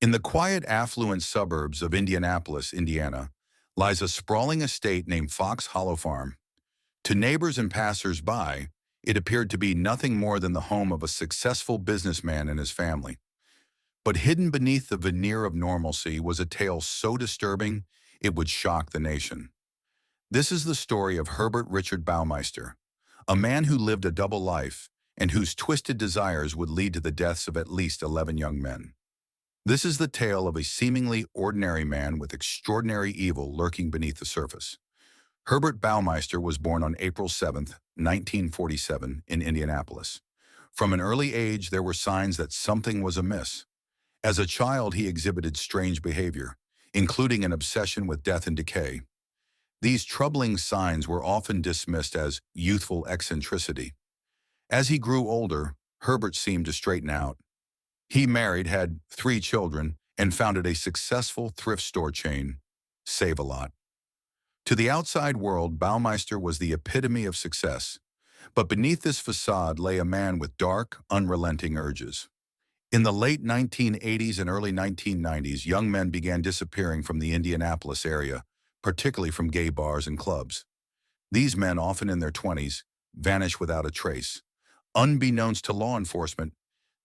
In the quiet, affluent suburbs of Indianapolis, Indiana, lies a sprawling estate named Fox Hollow Farm. To neighbors and passers-by, it appeared to be nothing more than the home of a successful businessman and his family. But hidden beneath the veneer of normalcy was a tale so disturbing it would shock the nation. This is the story of Herbert Richard Baumeister, a man who lived a double life and whose twisted desires would lead to the deaths of at least 11 young men. This is the tale of a seemingly ordinary man with extraordinary evil lurking beneath the surface. Herbert Baumeister was born on April 7, 1947, in Indianapolis. From an early age, there were signs that something was amiss. As a child, he exhibited strange behavior, including an obsession with death and decay. These troubling signs were often dismissed as youthful eccentricity. As he grew older, Herbert seemed to straighten out. He married, had 3 children, and founded a successful thrift store chain, Save-A-Lot. To the outside world, Baumeister was the epitome of success. But beneath this facade lay a man with dark, unrelenting urges. In the late 1980s and early 1990s, young men began disappearing from the Indianapolis area, particularly from gay bars and clubs. These men, often in their 20s, vanished without a trace. Unbeknownst to law enforcement,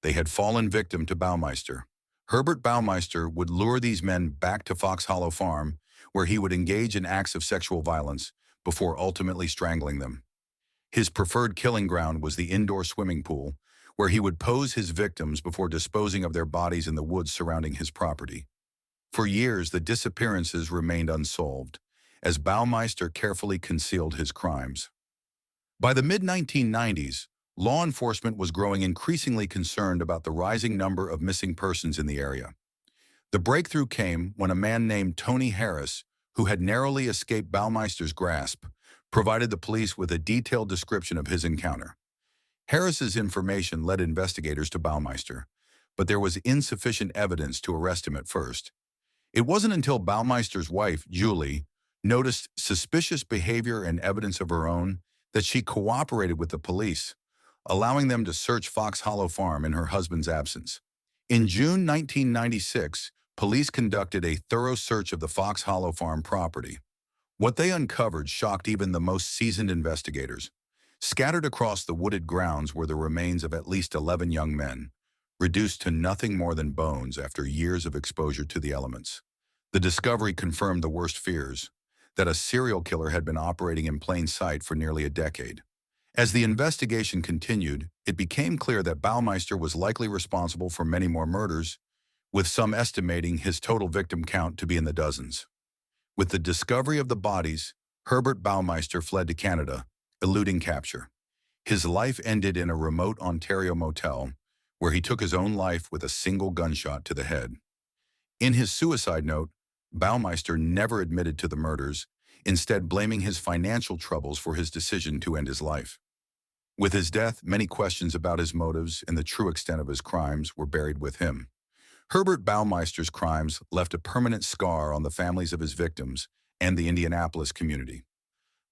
they had fallen victim to Baumeister. Herbert Baumeister would lure these men back to Fox Hollow Farm, where he would engage in acts of sexual violence before ultimately strangling them. His preferred killing ground was the indoor swimming pool, where he would pose his victims before disposing of their bodies in the woods surrounding his property. For years, the disappearances remained unsolved, as Baumeister carefully concealed his crimes. By the mid-1990s, law enforcement was growing increasingly concerned about the rising number of missing persons in the area. The breakthrough came when a man named Tony Harris, who had narrowly escaped Baumeister's grasp, provided the police with a detailed description of his encounter. Harris's information led investigators to Baumeister, but there was insufficient evidence to arrest him at first. It wasn't until Baumeister's wife, Julie, noticed suspicious behavior and evidence of her own that she cooperated with the police, allowing them to search Fox Hollow Farm in her husband's absence. In June 1996, police conducted a thorough search of the Fox Hollow Farm property. What they uncovered shocked even the most seasoned investigators. Scattered across the wooded grounds were the remains of at least 11 young men, reduced to nothing more than bones after years of exposure to the elements. The discovery confirmed the worst fears, that a serial killer had been operating in plain sight for nearly a decade. As the investigation continued, it became clear that Baumeister was likely responsible for many more murders, with some estimating his total victim count to be in the dozens. With the discovery of the bodies, Herbert Baumeister fled to Canada, eluding capture. His life ended in a remote Ontario motel, where he took his own life with a single gunshot to the head. In his suicide note, Baumeister never admitted to the murders, instead blaming his financial troubles for his decision to end his life. With his death, many questions about his motives and the true extent of his crimes were buried with him. Herbert Baumeister's crimes left a permanent scar on the families of his victims and the Indianapolis community.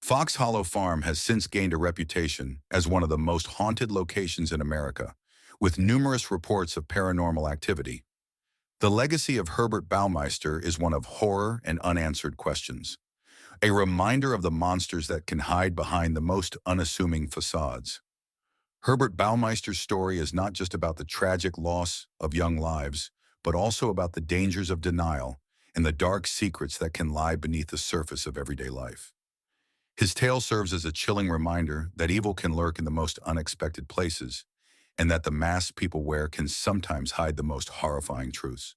Fox Hollow Farm has since gained a reputation as one of the most haunted locations in America, with numerous reports of paranormal activity. The legacy of Herbert Baumeister is one of horror and unanswered questions, a reminder of the monsters that can hide behind the most unassuming facades. Herbert Baumeister's story is not just about the tragic loss of young lives, but also about the dangers of denial and the dark secrets that can lie beneath the surface of everyday life. His tale serves as a chilling reminder that evil can lurk in the most unexpected places, and that the masks people wear can sometimes hide the most horrifying truths.